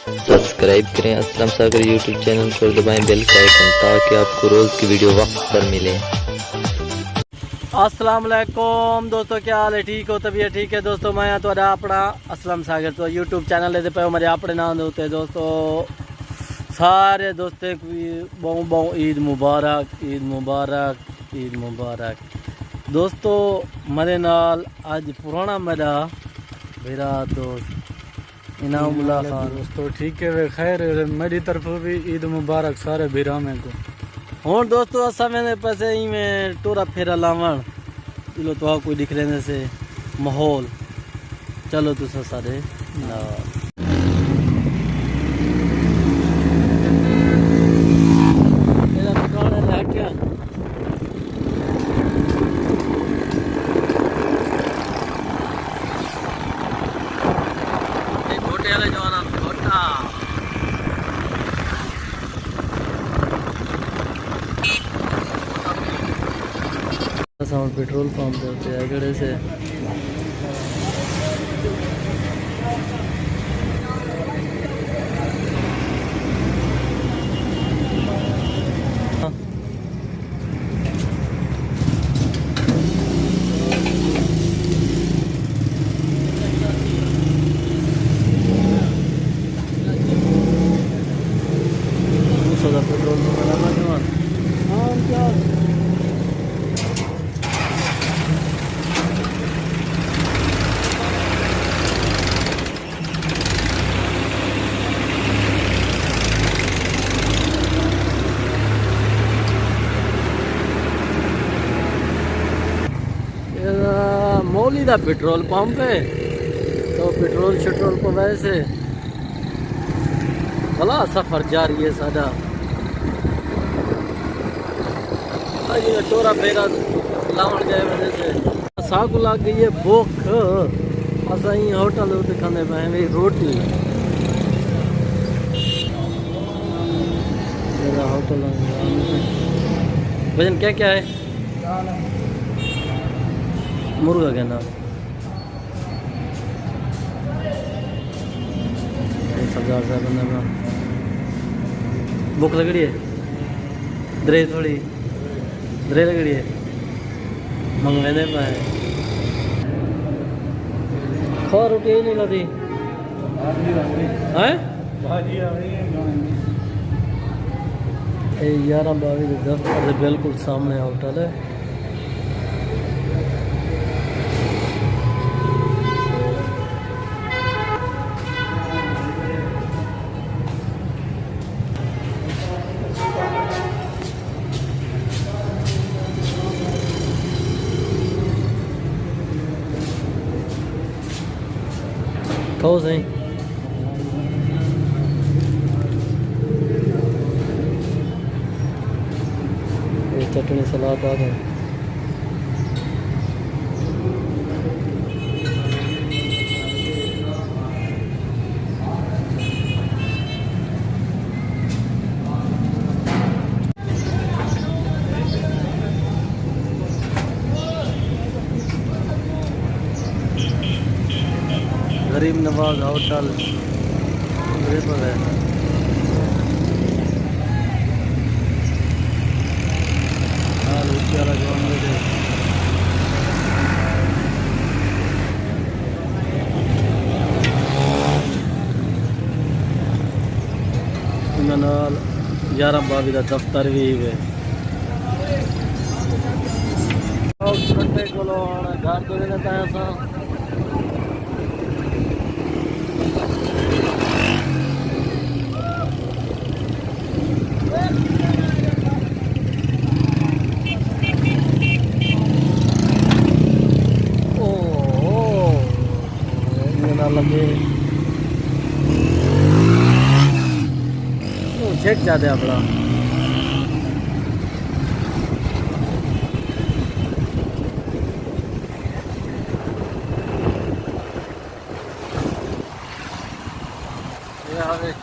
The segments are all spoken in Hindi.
सब्सक्राइब करें असलम सागर यूट्यूब चैनल को, दबाएं बेल का आइकन ताकि आपको रोज़ की वीडियो वक्त पर मिले। अस्सलाम वालेकुम दोस्तों, क्या हाल है? ठीक हो? तबीयत ठीक है दोस्तों? मैं थोड़ा अपना असलम सागर तो यूट्यूब चैनल लेते पे मेरे अपने नाम होते दोस्तों। सारे दोस्तों की बहु बहु ईद मुबारक, ईद मुबारक, ईद मुबारक। दोस्तों मेरे नाल आज पुराना मेरा मेरा दोस्त इनामुल्लाह खान। दोस्तों ठीक है, वे खैर मेरी तरफ भी ईद मुबारक सारे बिरामे को। हूँ दोस्तों असा मैंने पैसे ही में टोरा फेरा लावण चलो तो कोई दिख लेने से माहौल चलो तो सारे पेट्रोल पंप होते हैं गड़े से पेट्रोल मौली का पेट्रोल पंप है तो पेट्रोल शेट्रोल को वैसे भला सफर जारी है साडा। टोरा फेरा लावण जाए वजह से साग लग गई है भूख। असा ही होटल उते खाने पे मेरी रोटी मेरा होटल भजन क्या क्या है? मुर्गा के नाम सरदार साहब बंदा में भूख लग रही है, दरे थोड़ी दरे लग रही है मंगवे दे पाए खा रोटी ही नहीं लगी है 11-22 दफ्तर से बिल्कुल सामने होटल है। खाओ सही ये चटनी सलाद आ गए। गरीब नवाज होटल पर है। नाल 11-22 का दफ्तर भी है। छुट्टे को घर तो देता है ऐसा लगे चेक जाते अपना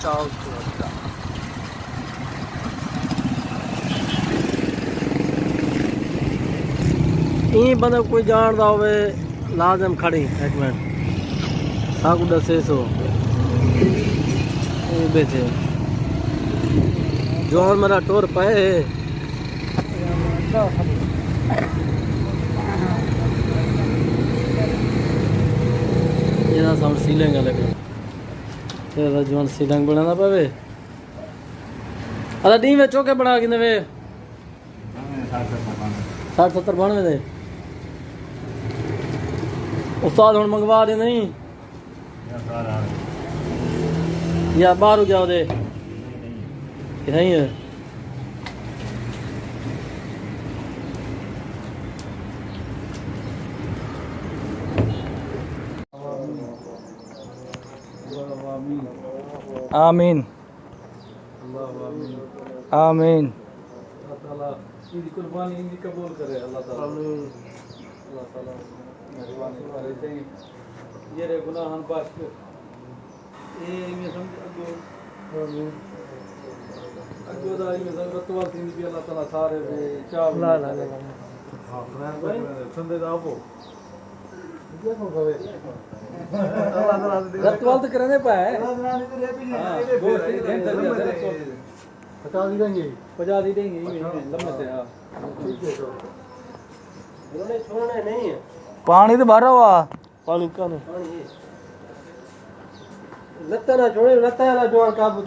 चाव बंदा कोई जानता हो लाजम खड़ी एक मिनट साकू दसे सो पे थे जौन मेरा टोर पाए ये ना साउंड सीलिंग अलग तेरा जौन सीलिंग बनाना पावे अरे डी में चौके बना के नवे 60-70 92 दे उस्ताद हुण मंगवा दे नहीं या बाहर गया दे नहीं है आमीन आमीन इनकी कुर्बानी इनकी कबूल करे अल्लाह ताला अल्लाह ताला मेहरबानी करे ये रे गुनाहन बख्श ये में समझ अगो दाई में जरूरत वाली थी अल्लाह ताला सारे चाव ला ला संदे दापो देखो गवे रतवाल तो करने पाए बता दी देंगे 50 दी देंगे लंबे से हां ठीक है तो इन्होंने छोड़ने नहीं है पानी तो भरा हुआ पानी का नहीं लत्ता ना छोड़े लत्ता वाला जोड़ काबू